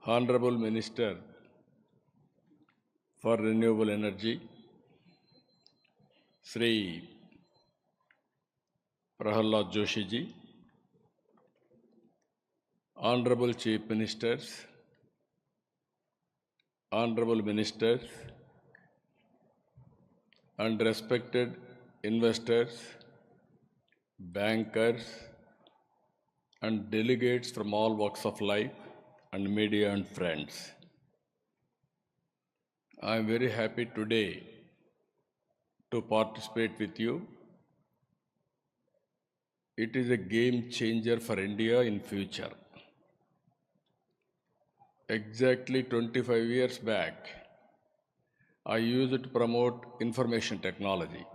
Honorable Minister for Renewable Energy, Sri Prahalad Joshi ji, Honorable Chief Ministers, Honorable Ministers, and respected investors, bankers, and delegates from all walks of life, and media and friends. I am very happy today to participate with you. It is a game changer for India in future. Exactly 25 years back, I used to promote information technology.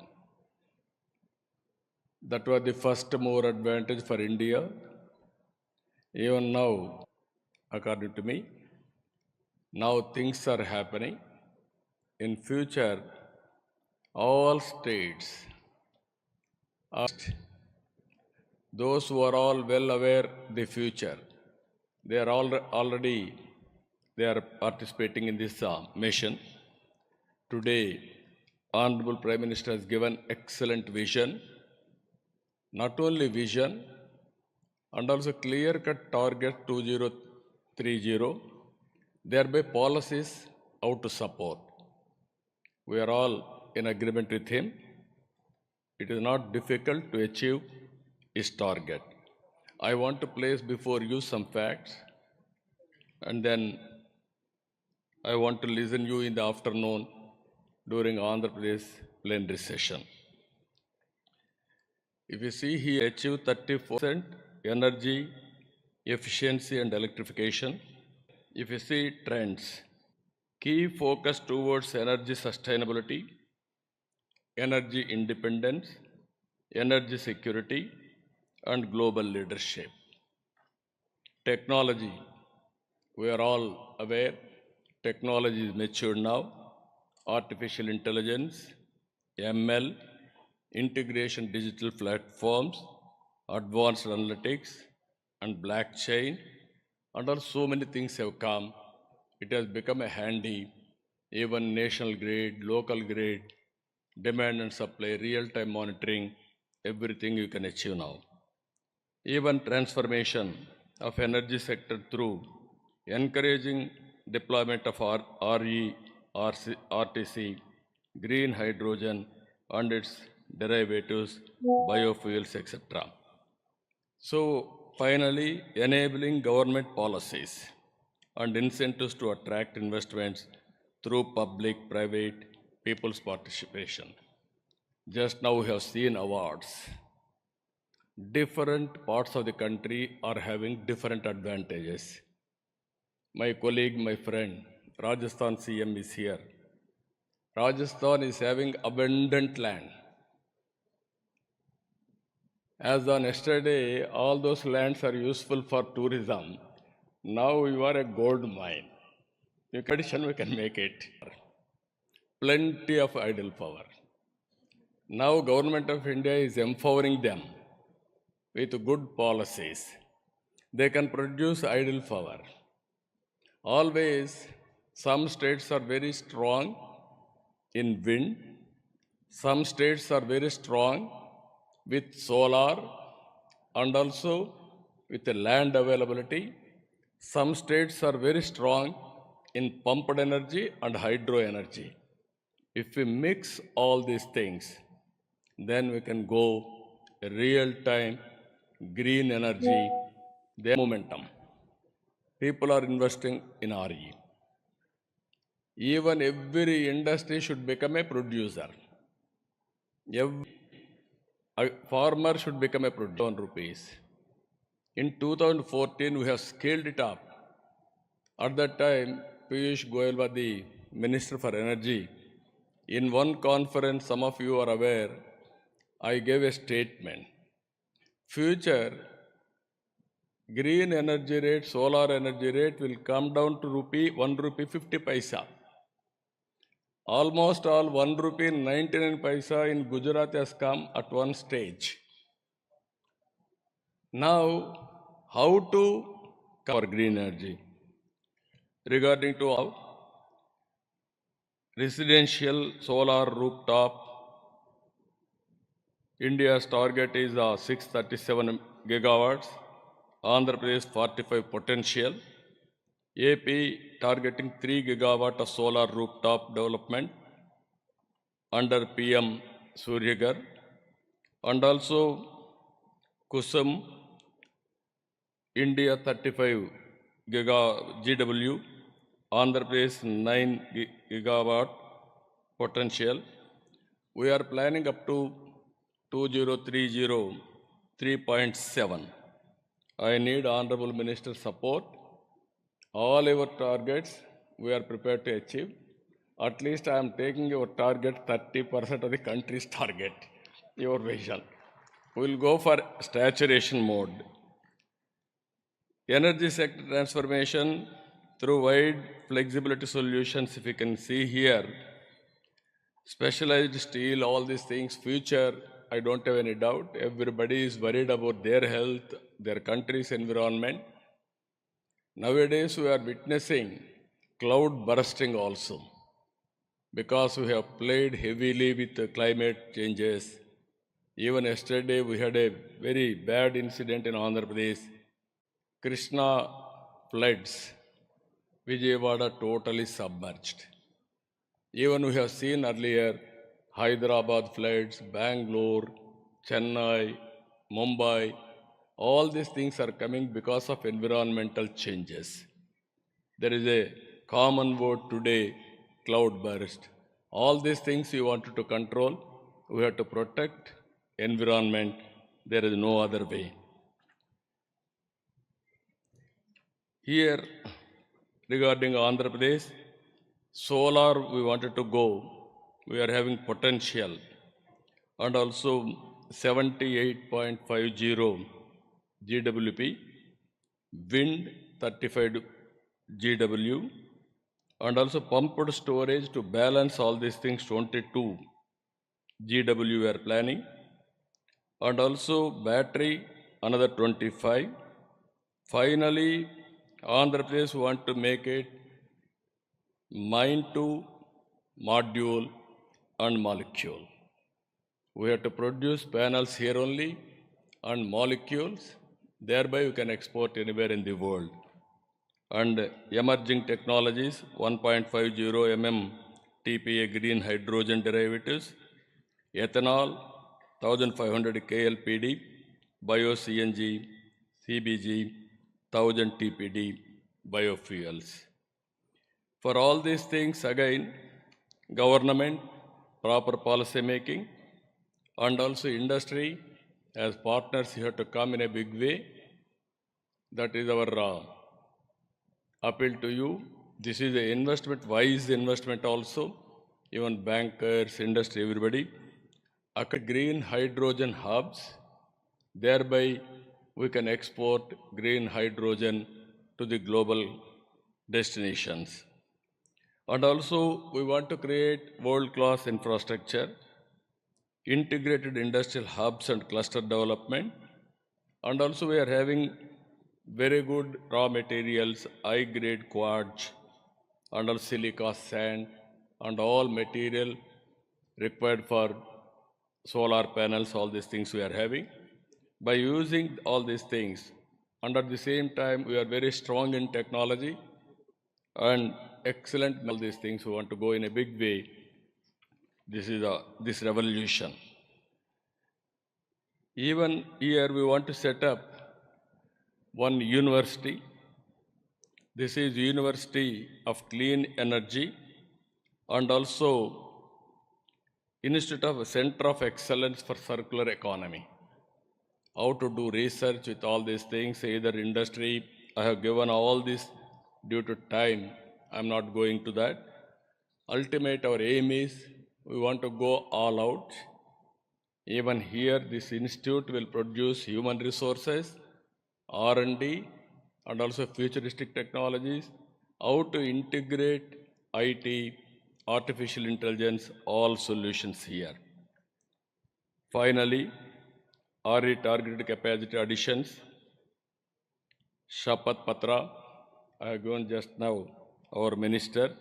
That was the first mover advantage for India. Even now, according to me, now things are happening. In future, all states, those who are all well aware the future, they are already they are participating in this mission. Today, Honorable Prime Minister has given excellent vision, not only vision, and also clear-cut target 2030, thereby policies how to support. We are all in agreement with him. It is not difficult to achieve his target. I want to place before you some facts, and then I want to listen you in the afternoon during Andhra Pradesh plenary session. If you see, he achieved 30% energy efficiency and electrification. If you see trends, key focus towards energy sustainability, energy independence, energy security, and global leadership. Technology, we are all aware, technology is mature now. Artificial intelligence, ML, integration digital platforms, advanced analytics, and blockchain, and also so many things have come. It has become a handy, even national grid, local grid, demand and supply, real-time monitoring, everything you can achieve now. Even transformation of energy sector through encouraging deployment of RE, RTC, green hydrogen and its derivatives, biofuels, etc. So finally, enabling government policies and incentives to attract investments through public, private, people's participation. Just now we have seen awards. Different parts of the country are having different advantages. My colleague, my friend, Rajasthan CM is here. Rajasthan is having abundant land. As on yesterday, all those lands are useful for tourism. Now you are a gold mine. You can, we can make it. Plenty of idle power. Now Government of India is empowering them with good policies. They can produce idle power. Always, some states are very strong in wind. Some states are very strong with solar and also with the land availability. Some states are very strong in pumped energy and hydro energy. If we mix all these things, then we can go real-time green energy, their momentum. People are investing in RE. Even every industry should become a producer. A farmer should become a producer. Rupees. In 2014, we have scaled it up. At that time, Piyush Goyal was the Minister for Energy. In one conference, some of you are aware, I gave a statement. Future, green energy rate, solar energy rate will come down to 1 rupee 50 paisa. Almost all 1 rupee 99 paisa in Gujarat has come at one stage. Now, how to cover green energy? Regarding to residential solar rooftop, India's target is 637 gigawatts, Andhra Pradesh 45 potential, AP targeting 3 gigawatt of solar rooftop development under PM Suryagar, and also Kusum India 35 GW, Andhra Pradesh 9 gigawatt potential. We are planning up to 2030 3.7. I need Honorable Minister's support. All our targets we are prepared to achieve. At least I am taking your target 30% of the country's target, your vision. We will go for saturation mode. Energy sector transformation through wide flexibility solutions, if you can see here, specialized steel, all these things, future, I don't have any doubt. Everybody is worried about their health, their country's environment. Nowadays, we are witnessing cloud bursting also because we have played heavily with the climate changes. Even yesterday, we had a very bad incident in Andhra Pradesh. Krishna floods, Vijayawada totally submerged. Even we have seen earlier Hyderabad floods, Bangalore, Chennai, Mumbai, all these things are coming because of environmental changes. There is a common word today, cloud burst. All these things you wanted to control, we have to protect environment. There is no other way. Here, regarding Andhra Pradesh, solar we wanted to go. We are having potential and also 78.50 GWP, wind 35 GW, and also pumped storage to balance all these things 22 GW we are planning, and also battery another 25. Finally, Andhra Pradesh want to make it mine to module and molecule. We have to produce panels here only and molecules, thereby we can export anywhere in the world. And emerging technologies 1.50 TPA green hydrogen derivatives, ethanol 1500 KLPD, bio CNG, CBG 1000 TPD biofuels. For all these things, again, government, proper policy making, and also industry as partners, you have to come in a big way. That is our appeal to you. This is an investment, wise investment also. Even bankers, industry, everybody. Green hydrogen hubs, thereby we can export green hydrogen to the global destinations. And also we want to create world-class infrastructure, integrated industrial hubs and cluster development. And also we are having very good raw materials, high-grade quartz, and also silica sand, and all material required for solar panels, all these things we are having. By using all these things, and at the same time, we are very strong in technology and excellent. All these things we want to go in a big way. This is this revolution. Even here we want to set up one university. This is University of Clean Energy and also Institute of Center of Excellence for Circular Economy. How to do research with all these things, either industry. I have given all this due to time. I'm not going to that. Ultimate, our aim is we want to go all out. Even here, this institute will produce human resources, R&D, and also futuristic technologies, how to integrate IT, artificial intelligence, all solutions here. Finally, RE targeted capacity additions, Shapat Patra, I have given just now. our minister.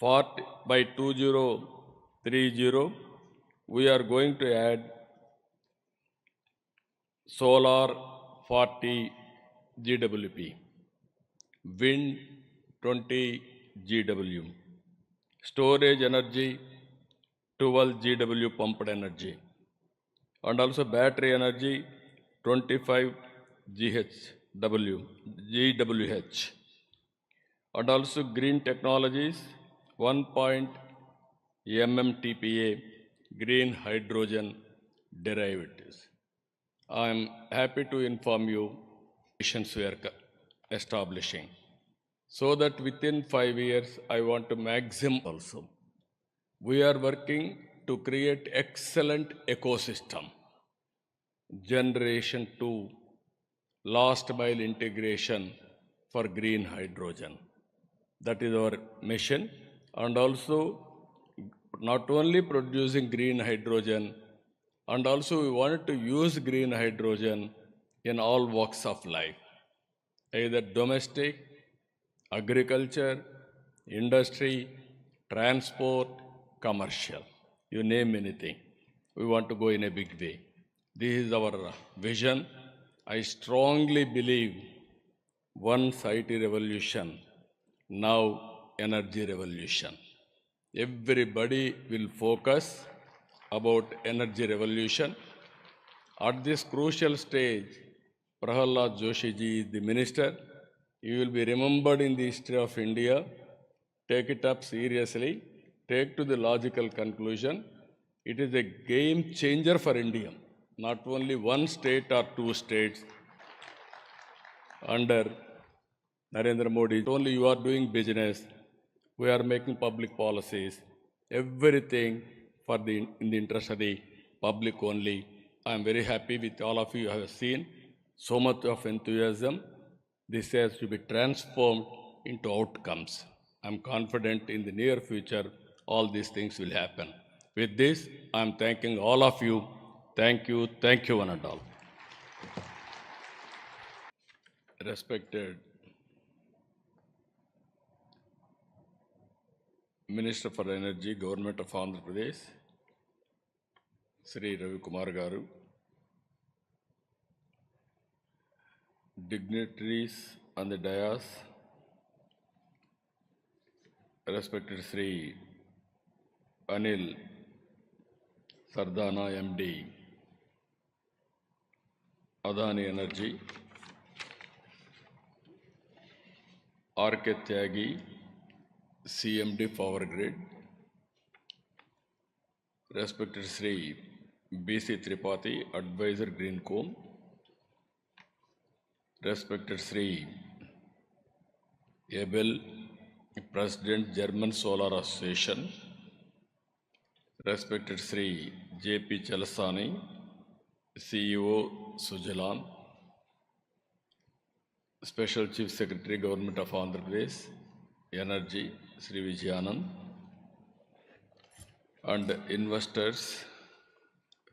By 2030, we are going to add solar 40 GWP, wind 20 GW, storage energy 12 GW pumped energy, and also battery energy 25 GHW, GWH, and also green technologies 1 MMTPA green hydrogen derivatives. I am happy to inform you nations we are establishing so that within 5 years I want to maximum also. We are working to create excellent ecosystem, generation 2, last mile integration for green hydrogen. That is our mission. And also not only producing green hydrogen, and also we wanted to use green hydrogen in all walks of life, either domestic, agriculture, industry, transport, commercial, you name anything. We want to go in a big way. This is our vision. I strongly believe once IT revolution, now energy revolution. Everybody will focus about energy revolution. At this crucial stage, Prahalad Joshi ji is the minister. You will be remembered in the history of India. Take it up seriously. Take to the logical conclusion. It is a game changer for India. Not only one state or two states under Narendra Modi. Only you are doing business. We are making public policies. Everything for in the interest of the public only. I am very happy with all of you. I have seen so much of enthusiasm. This has to be transformed into outcomes. I am confident in the near future all these things will happen. With this, I am thanking all of you. Thank you one and all. Respected Minister for Energy, Government of Andhra Pradesh, Sri Ravi Kumar Garu, dignitaries on the dais, respected Sri Anil Sardana, MD, Adani Energy, R.K. Tyagi, CMD Power Grid, respected Sri B.C. Tripathi, Advisor Greencomb, respected Sri Abel, President German Solar Association, respected Sri J.P. Chalasani, CEO Sujalan, Special Chief Secretary Government of Andhra Pradesh, Energy, Sri Vijayanand, and investors,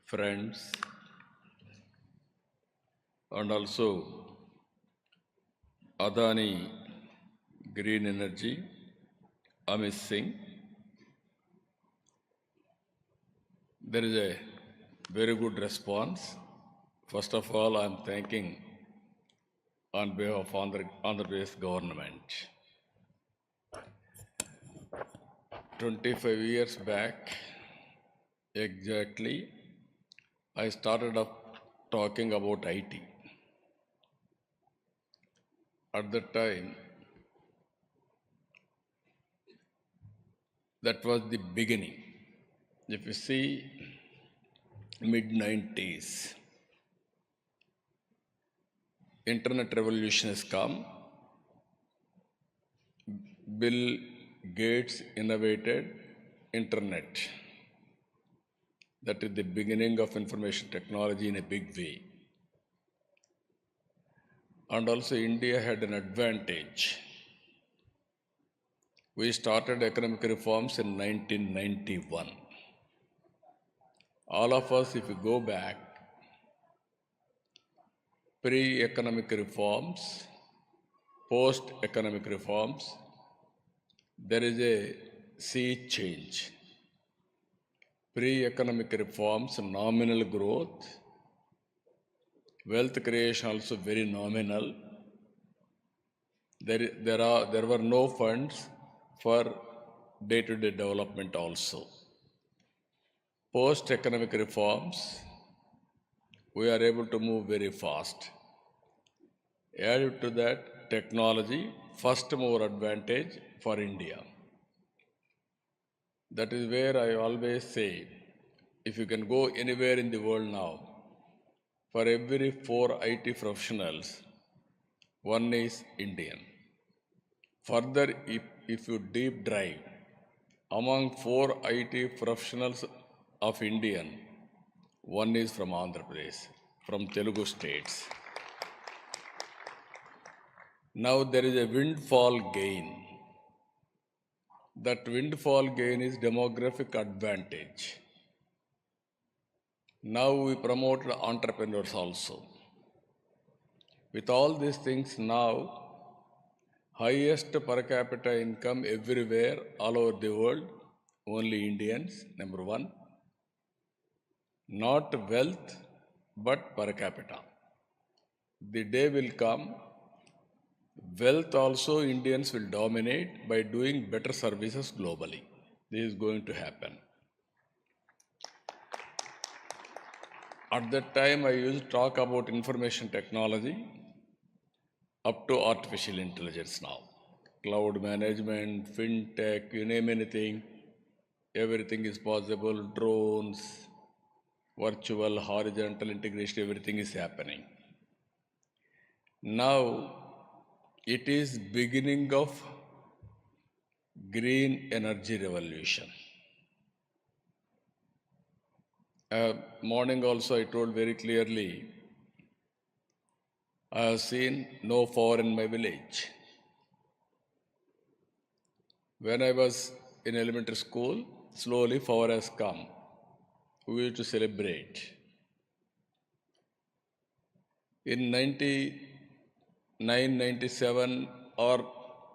friends, and also Adani Green Energy, Amit Singh. There is a very good response. First of all, I am thanking on behalf of Andhra Pradesh government. 25 years back, exactly, I started up talking about IT. At that time, that was the beginning. If you see, mid-90s, internet revolution has come. Bill Gates innovated internet. That is the beginning of information technology in a big way. And also India had an advantage. We started economic reforms in 1991. All of us, if you go back, pre-economic reforms, post-economic reforms, there is a sea change. Pre-economic reforms, nominal growth, wealth creation also very nominal. There were no funds for day-to-day development also. Post-economic reforms, we are able to move very fast. Added to that, technology, first mover advantage for India. That is where I always say, if you can go anywhere in the world now, for every 4 IT professionals, one is Indian. Further, if you deep dive, among 4 IT professionals of Indian, one is from Andhra Pradesh, from Telugu states. Now there is a windfall gain. That windfall gain is demographic advantage. Now we promote entrepreneurs also. With all these things now, highest per capita income everywhere, all over the world, only Indians, number one. Not wealth, but per capita. The day will come, wealth also Indians will dominate by doing better services globally. This is going to happen. At that time, I used to talk about information technology up to artificial intelligence now. Cloud management, fintech, you name anything, everything is possible. Drones, virtual, horizontal integration, everything is happening. Now, it is beginning of green energy revolution. Morning also I told very clearly, I have seen no power in my village. When I was in elementary school, slowly power has come. We used to celebrate. In 99, 97 or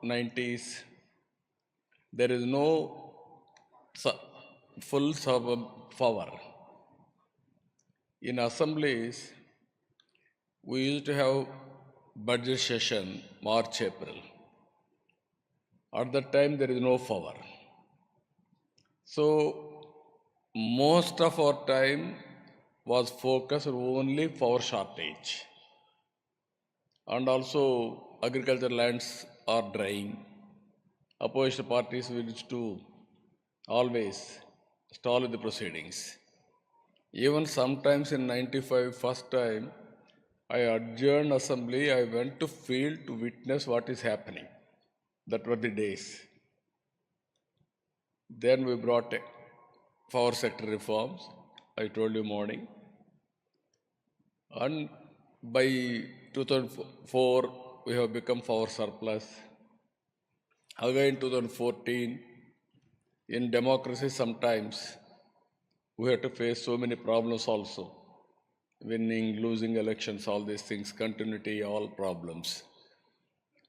90s, there is no full power. In assemblies, we used to have budget session March, April. At that time, there is no power. So, most of our time was focused only power shortage. And also, agricultural lands are drying. Opposition parties wish to always stall the proceedings. Even sometimes in 95, first time, I adjourned assembly, I went to field to witness what is happening. That were the days. Then we brought power sector reforms, I told you morning. And by 2004, we have become power surplus. Again, 2014, in democracy sometimes we have to face so many problems also. Winning, losing elections, all these things, continuity, all problems.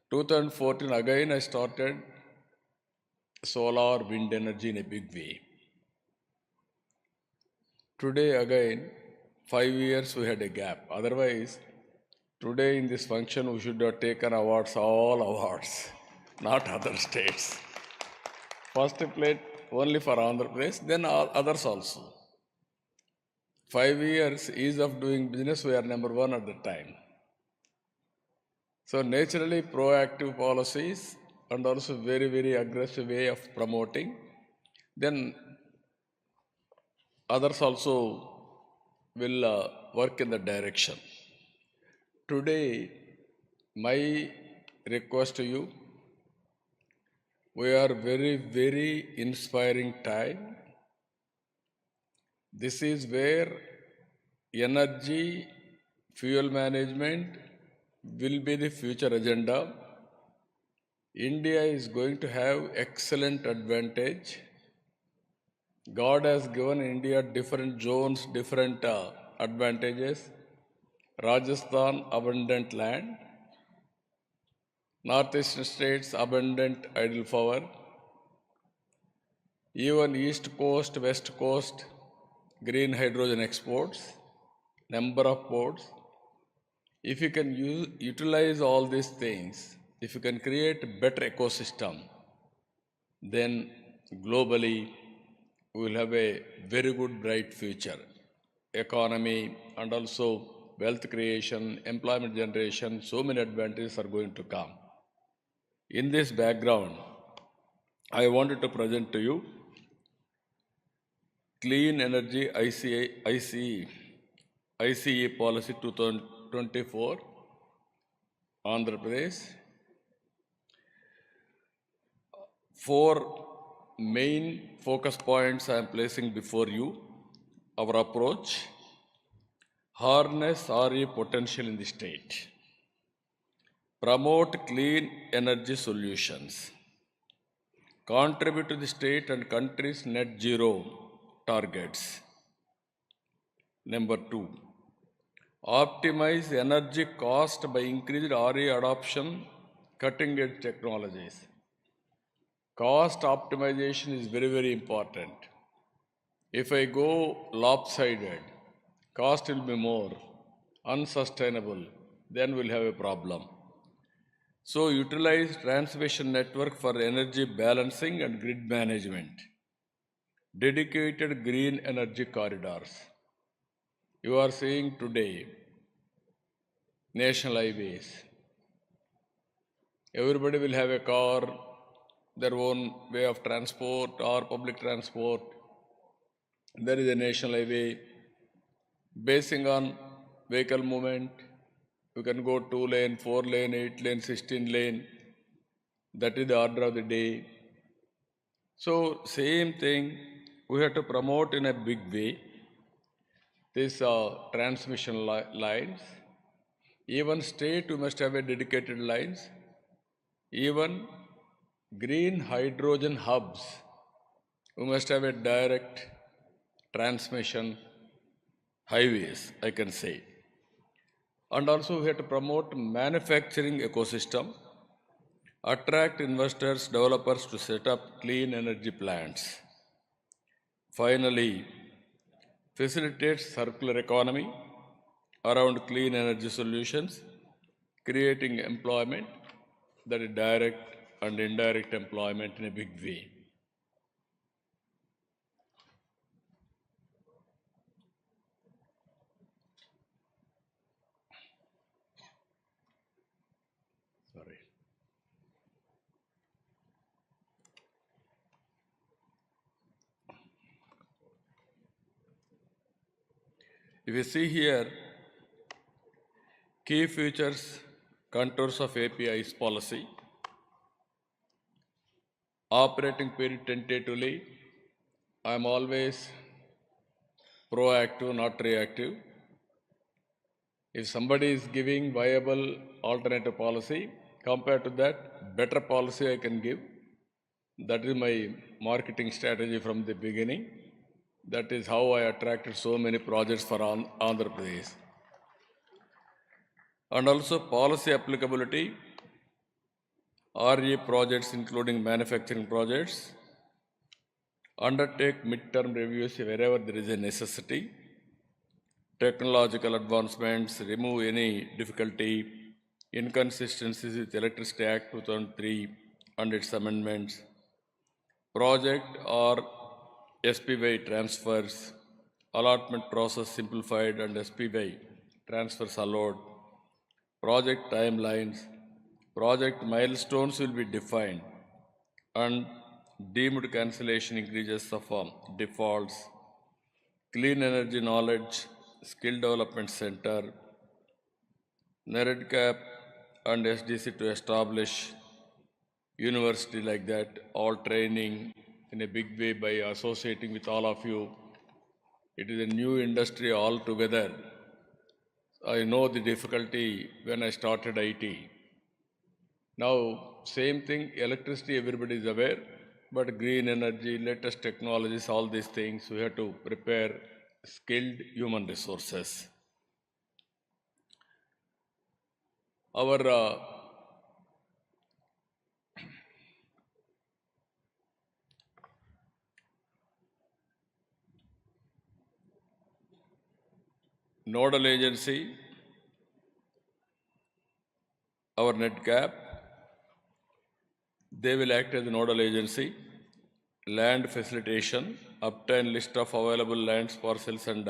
2014, again I started solar, wind energy in a big way. Today again, 5 years we had a gap. Otherwise, today in this function we should have taken awards, all awards, not other states. First plate only for Andhra Pradesh, then all others also. 5 years ease of doing business, we are number one at the time. So naturally proactive policies and also very, very aggressive way of promoting, then others also will work in that direction. Today, my request to you, we are very, very inspiring time. This is where energy, fuel management will be the future agenda. India is going to have excellent advantage. God has given India different zones, different advantages. Rajasthan, abundant land. Northeastern states, abundant idle power. Even East Coast, West Coast, green hydrogen exports, number of ports. If you can utilize all these things, if you can create a better ecosystem, then globally we will have a very good, bright future. Economy and also wealth creation, employment generation, so many advantages are going to come. In this background, I wanted to present to you Clean Energy ICE Policy 2024, Andhra Pradesh. Four main focus points I am placing before you. Our approach: harness RE potential in the state, promote clean energy solutions, contribute to the state and country's net zero targets. Number two, optimize energy cost by increased RE adoption, cutting edge technologies. Cost optimization is very, very important. If I go lopsided, cost will be more, unsustainable, then we'll have a problem. So utilize transmission network for energy balancing and grid management. Dedicated green energy corridors. You are seeing today national highways. Everybody will have a car, their own way of transport or public transport. There is a national highway. Basing on vehicle movement, you can go 2 lane, 4 lane, 8 lane, 16 lane. That is the order of the day. So same thing, we have to promote in a big way these transmission lines. Even state, we must have a dedicated lines. Even green hydrogen hubs, we must have a direct transmission highways, I can say. And also we have to promote manufacturing ecosystem, attract investors, developers to set up clean energy plants. Finally, facilitate circular economy around clean energy solutions, creating employment, that is direct and indirect employment in a big way. Sorry. If you see here, key features, contours of API's policy, operating period tentatively. I am always proactive, not reactive. If somebody is giving viable alternative policy, compared to that, better policy I can give. That is my marketing strategy from the beginning. That is how I attracted so many projects for Andhra Pradesh. And also policy applicability, RE projects including manufacturing projects, undertake midterm reviews wherever there is a necessity, technological advancements, remove any difficulty, inconsistencies with Electricity Act 2003 and its amendments, project or SPY transfers, allotment process simplified and SPY transfers allowed, project timelines, project milestones will be defined, and deemed cancellation increases of defaults, clean energy knowledge, skill development center, NEREDCAP and SDC to establish university like that, all training in a big way by associating with all of you. It is a new industry altogether. I know the difficulty when I started IT. Now, same thing, electricity, everybody is aware, but green energy, latest technologies, all these things, we have to prepare skilled human resources. Our Nodal agency, our net gap, they will act as a nodal agency. Land facilitation, obtain list of available lands, parcels and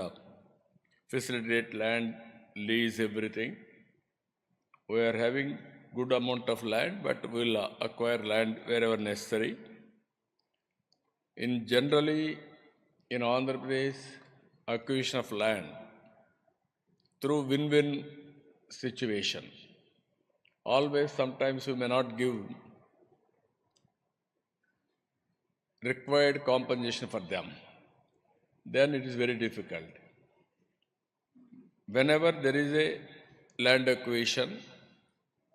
facilitate land, lease, everything. We are having good amount of land, but we'll acquire land wherever necessary. In generally, in Andhra Pradesh, acquisition of land through win-win situation. Always, sometimes we may not give required compensation for them. Then it is very difficult. Whenever there is a land acquisition,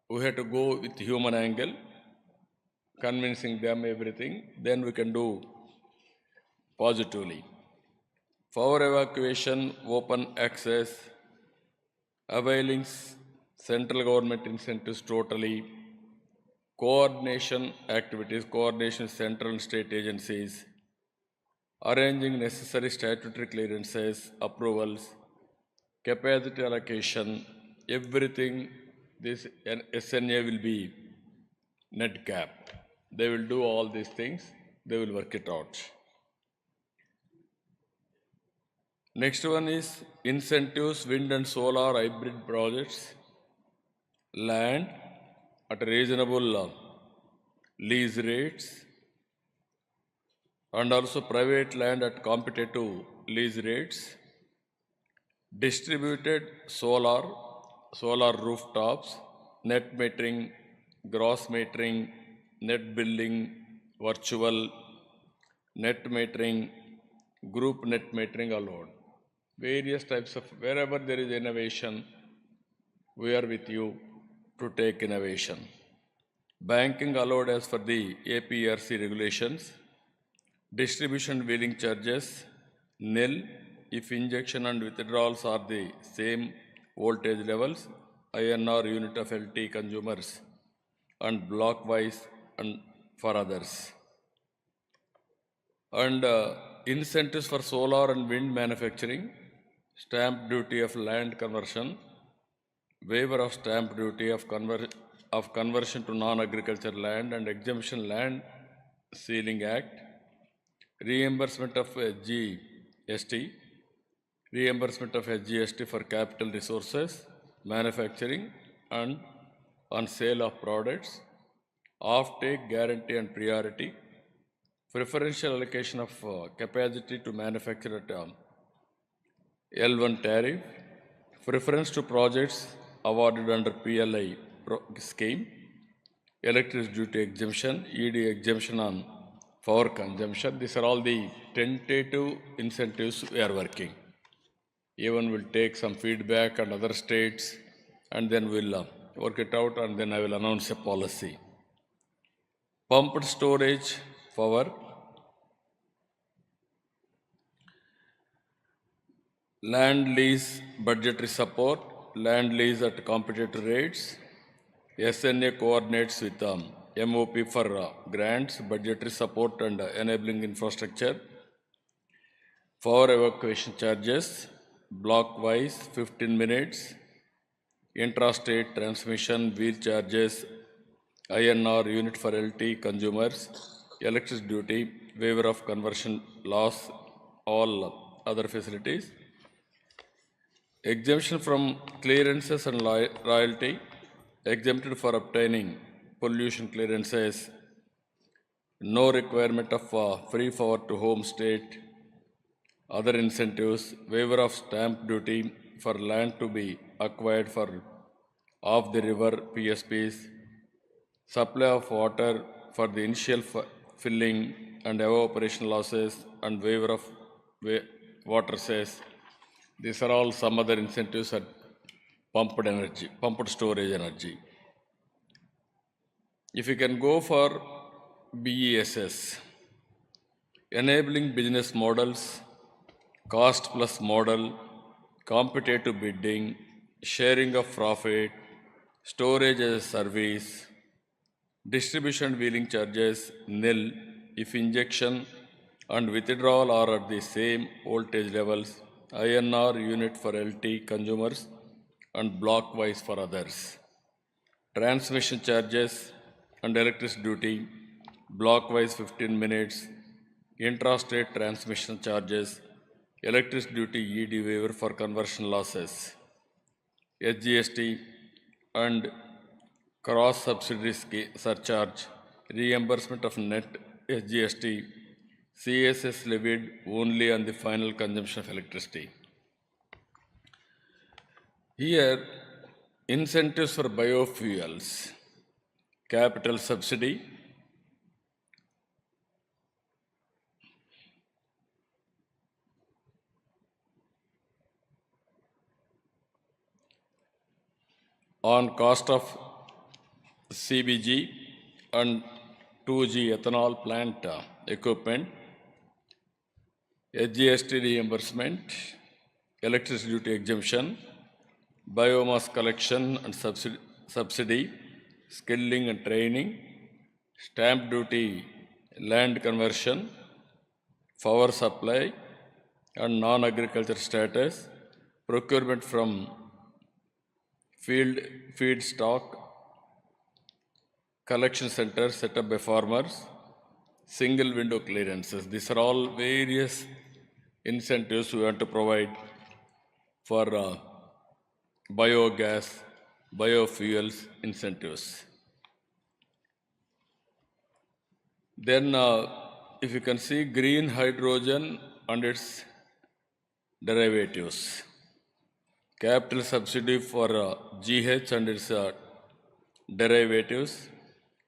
we have to go with human angle, convincing them everything, then we can do positively. For evacuation, open access, availing central government incentives totally, coordination activities, coordination with central and state agencies, arranging necessary statutory clearances, approvals, capacity allocation, everything, this SNA will be net gap. They will do all these things, they will work it out. Next one is incentives, wind and solar hybrid projects, land at reasonable lease rates, and also private land at competitive lease rates, distributed solar rooftops, net metering, gross metering, net billing, virtual net metering, group net metering allowed. Various types of, wherever there is innovation, we are with you to take innovation. Banking allowed as per the APRC regulations. Distribution wheeling charges nil if injection and withdrawals are the same voltage levels, INR unit of LT consumers, and block wise and for others. And incentives for solar and wind manufacturing, stamp duty of land conversion, waiver of stamp duty of conversion to non-agriculture land and exemption land ceiling act, reimbursement of GST, reimbursement of SGST for capital resources, manufacturing and on sale of products, off-take guarantee and priority, preferential allocation of capacity to manufacture at L1 tariff, preference to projects awarded under PLI scheme, electricity duty exemption, ED exemption on power consumption. These are all the tentative incentives we are working. Even we'll take some feedback and other states and then we'll work it out and then I will announce a policy. Pumped storage power, land lease budgetary support, land lease at competitive rates, SNA coordinates with MOP for grants, budgetary support and enabling infrastructure, power evacuation charges, block wise 15 minutes, intrastate transmission, wheel charges, INR unit for LT consumers, electricity duty, waiver of conversion loss, all other facilities. Exemption from clearances and royalty, exempted for obtaining pollution clearances, no requirement of free power to home state, other incentives, waiver of stamp duty for land to be acquired for off the river PSPs, supply of water for the initial filling and evaporation losses and waiver of water cess. These are all some other incentives at pumped energy, pumped storage energy. If you can go for BESS, enabling business models, cost plus model, competitive bidding, sharing of profit, storage as a service, distribution wheeling charges nil if injection and withdrawal are at the same voltage levels, INR unit for LT consumers and block-wise for others. Transmission charges and electricity duty, block-wise 15 minutes, intrastate transmission charges, electricity duty ED waiver for conversion losses, SGST and cross subsidy surcharge, reimbursement of net SGST, CSS levied only on the final consumption of electricity. Here, incentives for biofuels, capital subsidy, on cost of CBG and 2G ethanol plant equipment, SGST reimbursement, electricity duty exemption, biomass collection and subsidy, skilling and training, stamp duty, land conversion, power supply and non-agriculture status, procurement from field feedstock, collection centers set up by farmers, single window clearances. These are all various incentives we want to provide for biogas, biofuels incentives. Then if you can see green hydrogen and its derivatives, capital subsidy for GH and its derivatives,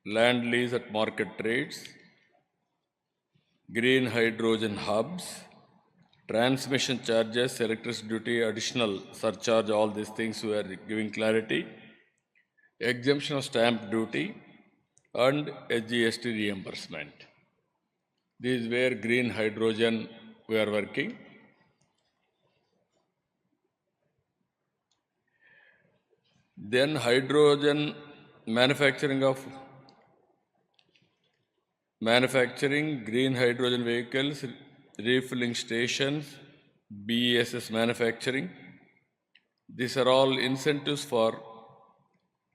land lease at market rates, green hydrogen hubs, transmission charges, electricity duty, additional surcharge, all these things we are giving clarity, exemption of stamp duty and SGST reimbursement. This is where green hydrogen we are working. Then hydrogen manufacturing green hydrogen vehicles, refilling stations, BESS manufacturing. These are all incentives for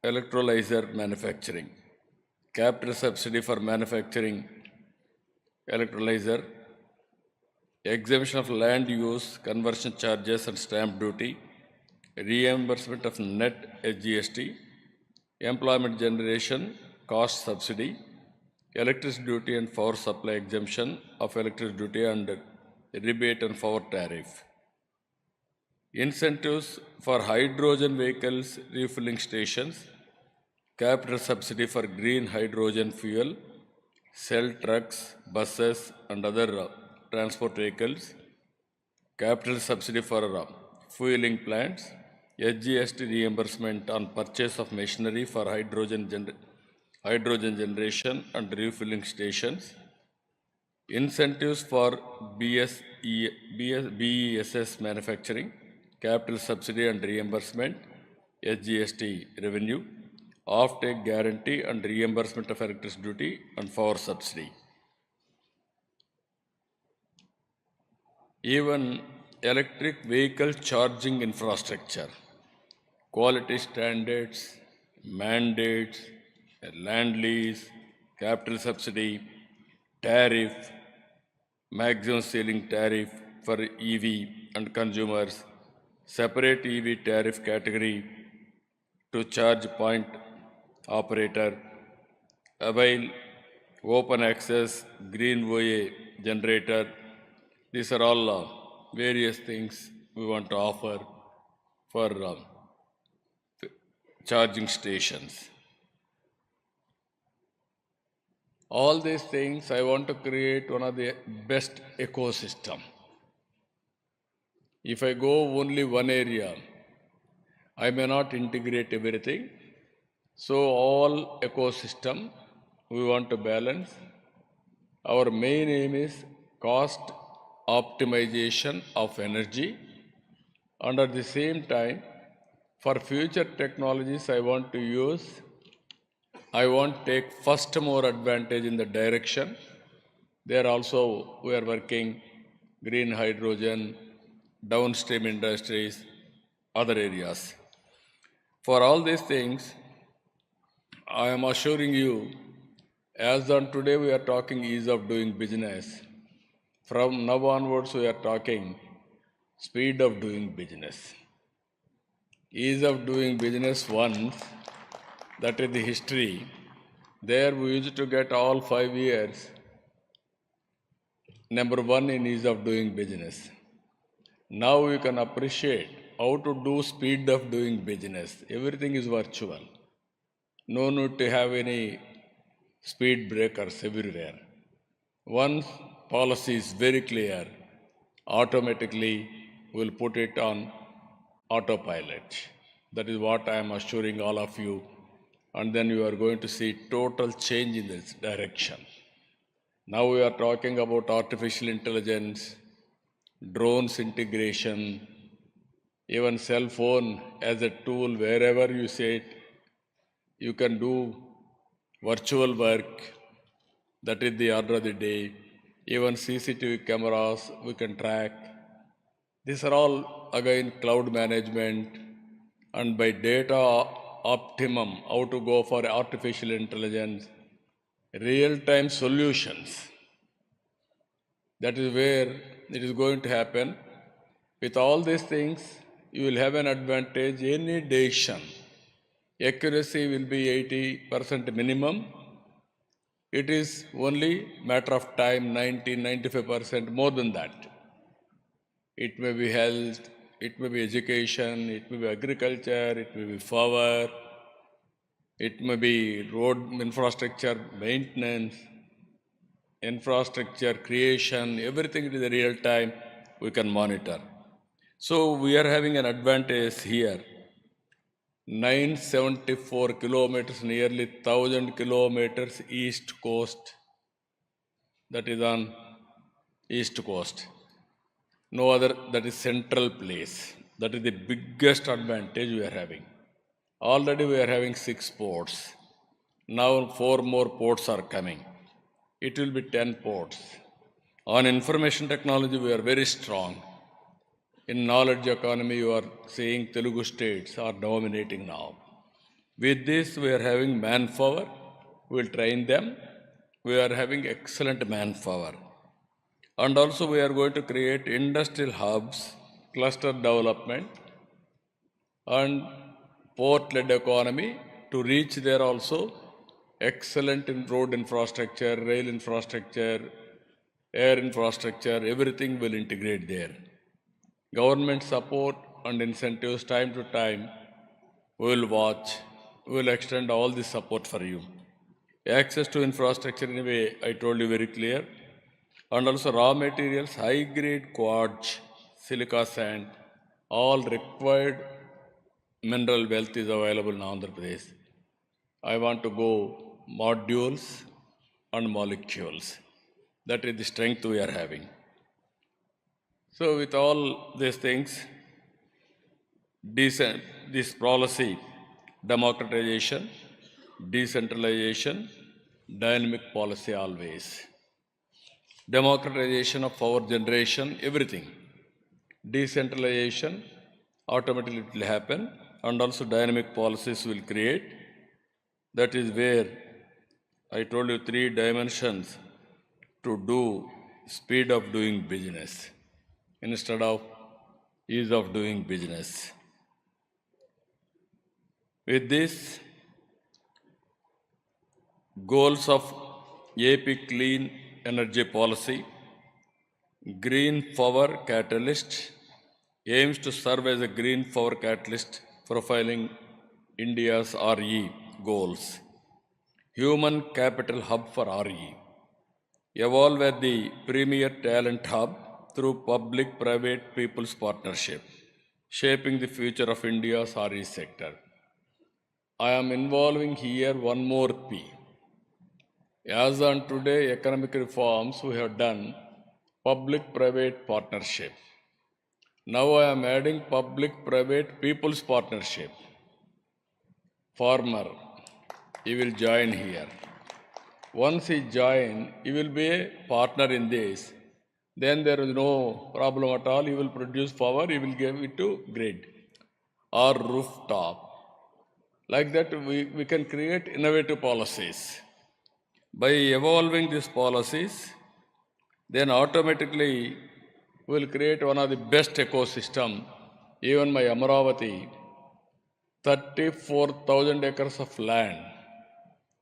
electrolyzer manufacturing. Capital subsidy for manufacturing electrolyzer, exemption of land use, conversion charges and stamp duty, reimbursement of net SGST, employment generation, cost subsidy, electricity duty and power supply exemption of electricity duty and rebate and power tariff. Incentives for hydrogen vehicles, refilling stations, capital subsidy for green hydrogen fuel, cell trucks, buses and other transport vehicles, capital subsidy for fueling plants, SGST reimbursement on purchase of machinery for hydrogen generation and refilling stations, incentives for BESS manufacturing, capital subsidy and reimbursement, SGST revenue, off-take guarantee and reimbursement of electricity duty and power subsidy. Even electric vehicle charging infrastructure, quality standards, mandates, land lease, capital subsidy, tariff, maximum ceiling tariff for EV and consumers, separate EV tariff category to charge point operator, avail open access green OA generator. These are all various things we want to offer for charging stations. All these things I want to create one of the best ecosystem. If I go only one area, I may not integrate everything. So all ecosystem we want to balance. Our main aim is cost optimization of energy, and at the same time for future technologies I want to take first more advantage in the direction. There also we are working green hydrogen, downstream industries, other areas. For all these things, I am assuring you, as on today we are talking ease of doing business. From now onwards, we are talking speed of doing business. Ease of doing business once, that is the history. There we used to get all 5 years, number one in ease of doing business. Now you can appreciate how to do speed of doing business. Everything is virtual. No need to have any speed breakers everywhere. Once policy is very clear, automatically we'll put it on autopilot. That is what I am assuring all of you. And then you are going to see total change in this direction. Now we are talking about artificial intelligence, drones integration, even cell phone as a tool wherever you sit, you can do virtual work. That is the order of the day. Even CCTV cameras we can track. These are all again cloud management and by data optimum, how to go for artificial intelligence, real-time solutions. That is where it is going to happen. With all these things, you will have an advantage. Any decision, accuracy will be 80% minimum. It is only matter of time, 90-95% more than that. It may be health, it may be education, it may be agriculture, it may be power, it may be road infrastructure maintenance, infrastructure creation, everything is real time, we can monitor. So we are having an advantage here. 974 kilometers, nearly 1000 kilometers east coast, that is on east coast. No other, that is central place. That is the biggest advantage we are having. Already we are having 6 ports. Now 4 more ports are coming. It will be 10 ports. On information technology, we are very strong. In knowledge economy, you are seeing Telugu states are dominating now. With this, we are having manpower. We will train them. We are having excellent manpower. And also we are going to create industrial hubs, cluster development, and port-led economy to reach there also. Excellent in road infrastructure, rail infrastructure, air infrastructure, everything will integrate there. Government support and incentives time to time, we will watch, we will extend all this support for you. Access to infrastructure in a way, I told you very clear. And also raw materials, high-grade quartz, silica sand, all required mineral wealth is available in Andhra Pradesh. I want to go modules and molecules. That is the strength we are having. So with all these things, this policy, democratization, decentralization, dynamic policy always. Democratization of power generation, everything. Decentralization, automatically it will happen, and also dynamic policies will create. That is where I told you 3 dimensions to do speed of doing business instead of ease of doing business. With this, goals of AP Clean Energy Policy, Green Power Catalyst aims to serve as a green power catalyst profiling India's RE goals. Human Capital Hub for RE. Evolve as the premier talent hub through public-private people's partnership, shaping the future of India's RE sector. I am involving here one more P. As on today, economic reforms we have done public-private partnership. Now I am adding public-private people's partnership. Farmer, he will join here. Once he join, he will be a partner in this. then there is no problem at all. You will produce power, you will give it to grid or rooftop. Like that, we can create innovative policies. By evolving these policies, then automatically we will create one of the best ecosystem. Even my Amaravati, 34,000 acres of land,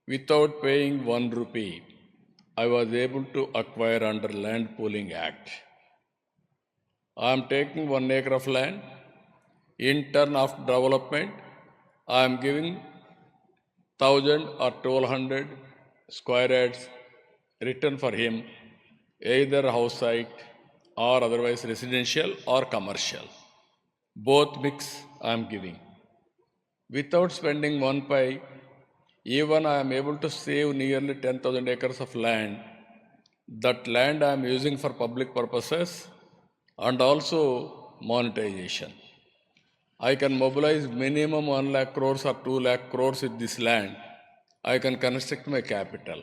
without paying 1 rupee, I was able to acquire under Land Pooling Act. I am taking 1 acre of land. In turn of development, I am giving 1,000 or 1,200 square yards return for him, either house site or otherwise residential or commercial. Both mix I am giving. Without spending 1 pi, even I am able to save nearly 10,000 acres of land. That land I am using for public purposes and also monetization. I can mobilize minimum 1 lakh crores or 2 lakh crores with this land. I can construct my capital.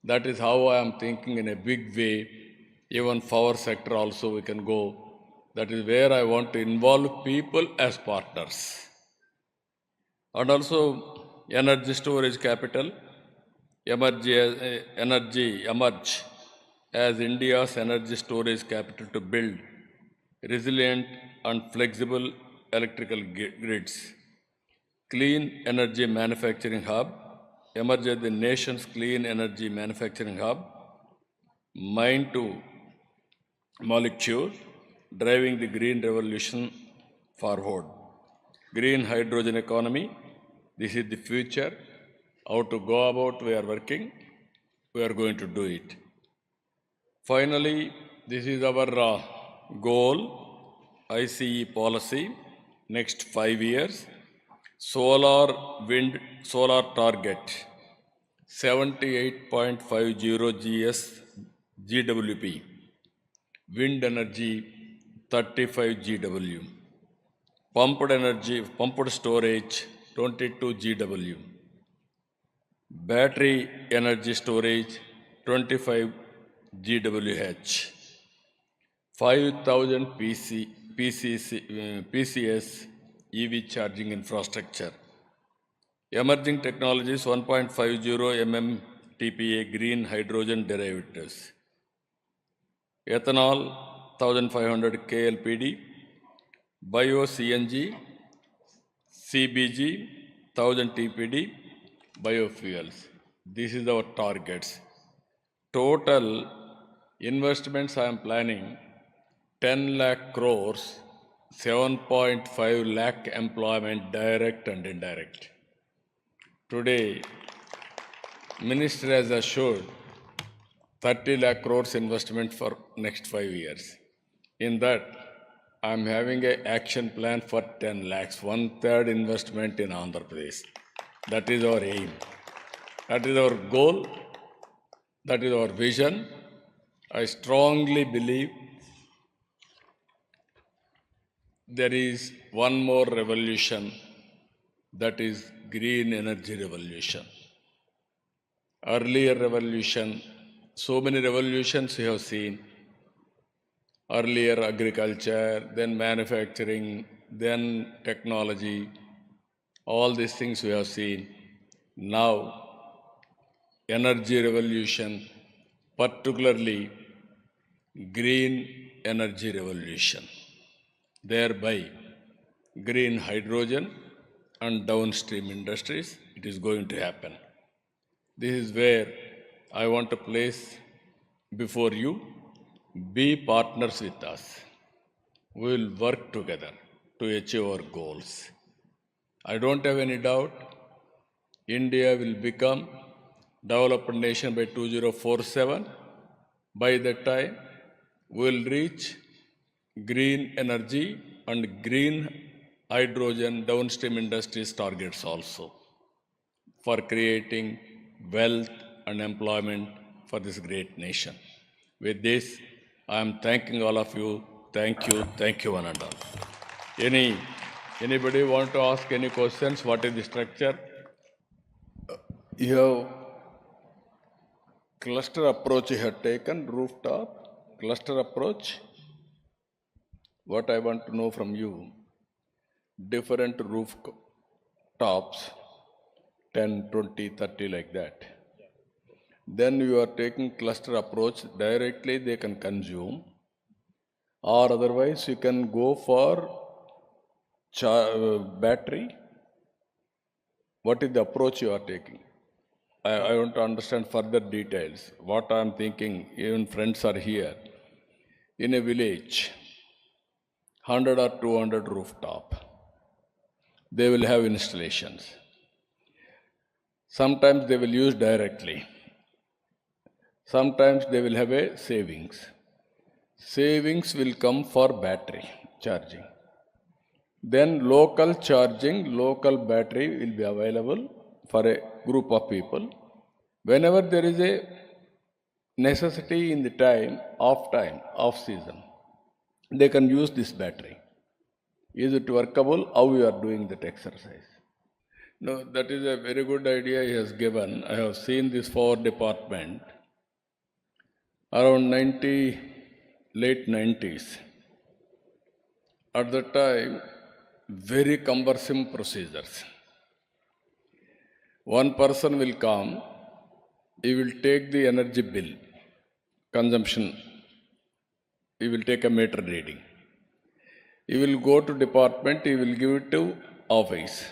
That is how I am thinking in a big way. Even power sector also we can go. That is where I want to involve people as partners. And also energy storage capital, energy emerge as India's energy storage capital to build resilient and flexible electrical grids. Clean energy manufacturing hub, emerge as the nation's clean energy manufacturing hub, mine to molecule, driving the green revolution forward. Green hydrogen economy, this is the future. How to go about we are working, we are going to do it. Finally, this is our goal, ICE policy, next 5 years. Solar, wind, solar target, 78.50 GWP. Wind energy, 35 GW. Pumped energy, pumped storage, 22 GW. Battery energy storage, 25 GWH. 5,000 PCS EV charging infrastructure. Emerging technologies, 1.50 MMTPA green hydrogen derivatives. Ethanol, 1,500 KLPD. Bio-CNG, CBG, 1,000 TPD, biofuels. This is our targets. Total investments I am planning 10 lakh crores, 7.5 lakh employment direct and indirect. Today, Minister has assured 30 lakh crores investment for next 5 years. In that, I am having an action plan for 10 lakhs, 1/3 investment in Andhra Pradesh. That is our aim. That is our goal. That is our vision. I strongly believe there is one more revolution, that is green energy revolution. Earlier revolution, so many revolutions we have seen. Earlier agriculture, then manufacturing, then technology, all these things we have seen. Now, energy revolution, particularly green energy revolution. Thereby, green hydrogen and downstream industries, it is going to happen. This is where I want to place before you, be partners with us. We will work together to achieve our goals. I don't have any doubt India will become developed nation by 2047. By that time, we will reach green energy and green hydrogen downstream industries targets also for creating wealth and employment for this great nation. With this, I am thanking all of you. Thank you one and all. Anybody want to ask any questions? What is the structure? You have cluster approach you have taken, rooftop. cluster approach, what I want to know from you, different roof tops, 10, 20, 30 like that. Then you are taking cluster approach, directly they can consume, or otherwise you can go for battery. What is the approach you are taking? I want to understand further details. What I am thinking, even friends are here. In a village, 100 or 200 rooftop, they will have installations. Sometimes they will use directly. Sometimes they will have a savings. Savings will come for battery charging. Then local charging, local battery will be available for a group of people. Whenever there is a necessity in the time, off season, they can use this battery. Is it workable? How you are doing that exercise? No, that is a very good idea he has given. I have seen this power department around late 90s. At that time, very cumbersome procedures. One person will come, he will take the energy bill, consumption, he will take a meter reading. He will go to department, he will give it to office.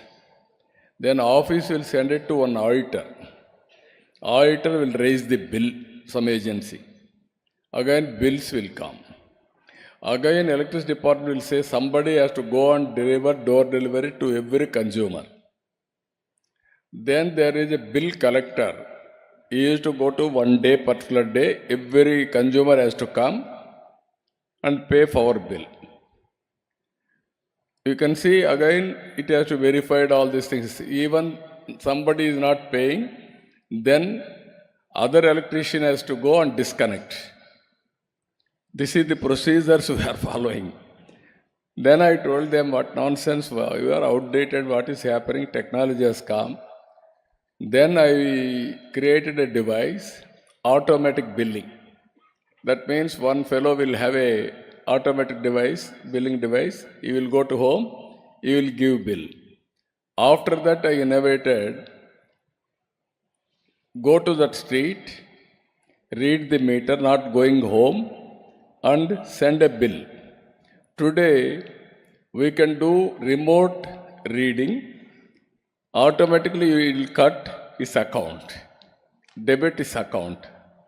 Then office will send it to one auditor. Auditor will raise the bill, some agency. Again bills will come. Again electricity department will say somebody has to go and deliver door delivery to every consumer. Then there is a bill collector. He used to go to one day, particular day, every consumer has to come and pay for our bill. You can see again it has to verify all these things. Even somebody is not paying, then other electrician has to go and disconnect. This is the procedures we are following. Then I told them, what nonsense, you are outdated, what is happening, technology has come. Then I created a device, automatic billing. That means one fellow will have a automatic device, billing device. He will go to home, he will give bill. After that I innovated, go to that street, read the meter, not going home, and send a bill. Today, we can do remote reading. Automatically, you will cut his account, debit his account.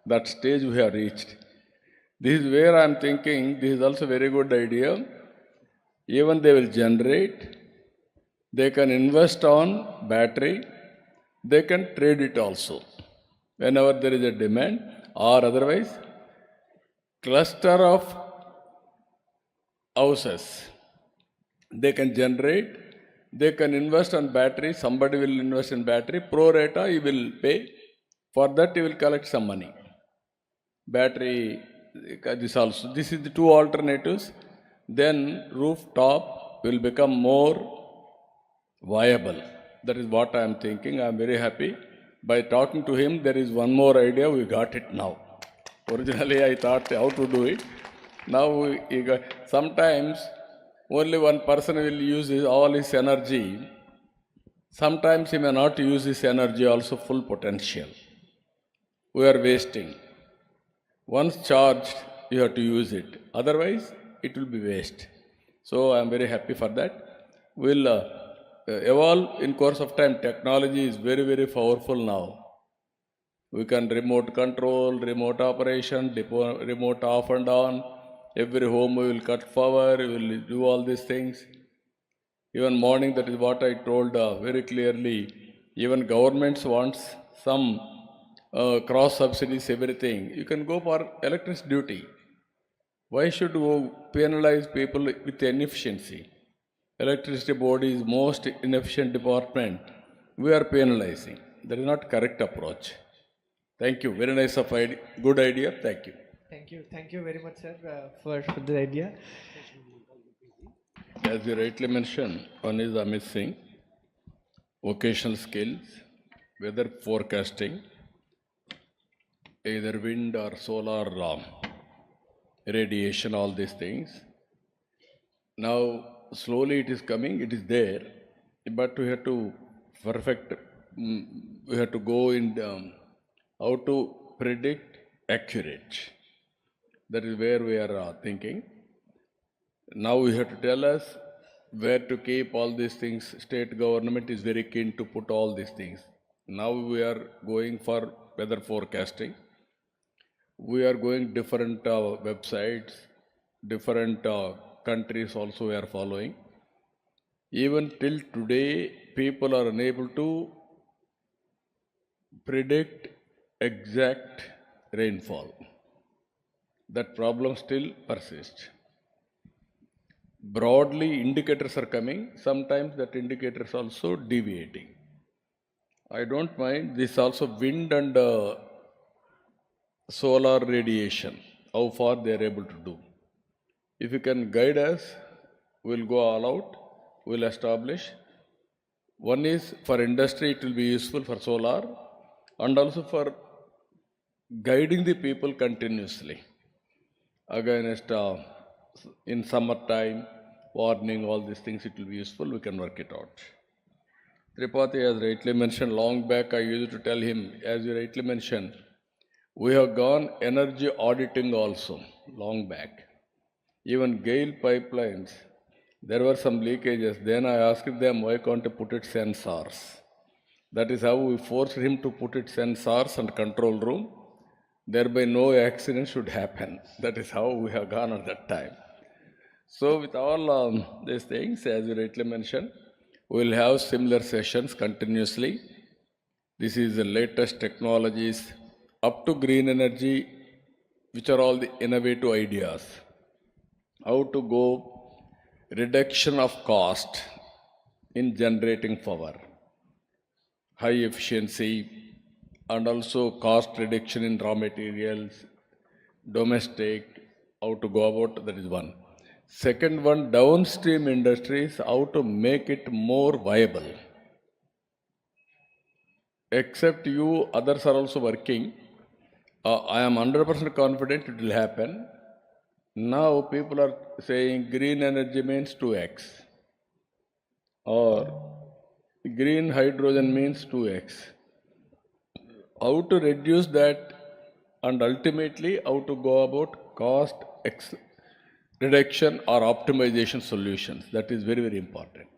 That stage we have reached. This is where I am thinking, this is also a very good idea. Even they will generate, they can invest on battery, they can trade it also. Whenever there is a demand, or otherwise, cluster of houses, they can generate, they can invest on battery, somebody will invest in battery, pro rata he will pay, for that he will collect some money. Battery, this also, this is the two alternatives, then rooftop will become more viable. That is what I am thinking. I am very happy. By talking to him, there is one more idea, we got it now. Originally I thought how to do it. Now sometimes only one person will use all his energy. Sometimes he may not use his energy also full potential. We are wasting. Once charged, you have to use it. Otherwise, it will be waste. So I am very happy for that. We'll evolve in course of time. Technology is very, very powerful now. We can remote control, remote operation, remote off and on. Every home we will cut power, we will do all these things. Even morning, that is what I told very clearly. Even governments wants some cross subsidies, everything. You can go for electricity duty. Why should we penalize people with inefficiency? Electricity board is most inefficient department. We are penalizing. That is not correct approach. Thank you. Very nice of idea. Good idea. Thank you. Thank you very much, sir, for the idea. As you rightly mentioned, one is missing vocational skills, weather forecasting, either wind or solar radiation, all these things. Now, slowly it is coming, it is there, but we have to perfect, we have to go in how to predict accurate. That is where we are thinking. Now we have to tell us where to keep all these things. State government is very keen to put all these things. Now we are going for weather forecasting. We are going different websites, different countries also we are following. Even till today, people are unable to predict exact rainfall. That problem still persists. Broadly, indicators are coming. Sometimes that indicators also deviating. I don't mind this also wind and solar radiation, how far they are able to do. If you can guide us, we'll go all out, we'll establish. One is for industry, it will be useful for solar and also for guiding the people continuously. Against in summertime, warning, all these things, it will be useful, we can work it out. Tripathi, as rightly mentioned, long back I used to tell him, as you rightly mentioned, we have gone energy auditing also, long back. Even Gale pipelines, there were some leakages. Then I asked them, why can't you put it sensors? That is how we forced him to put it sensors and control room. Thereby no accident should happen. That is how we have gone at that time. So with all these things, as you rightly mentioned, we will have similar sessions continuously. This is the latest technologies up to green energy, which are all the innovative ideas. How to go reduction of cost in generating power, high efficiency, and also cost reduction in raw materials, domestic, how to go about, that is one. Second one, downstream industries, how to make it more viable. Except you, others are also working. I am 100% confident it will happen. Now people are saying green energy means 2x or green hydrogen means 2x. How to reduce that and ultimately how to go about cost reduction or optimization solutions. That is very, very important.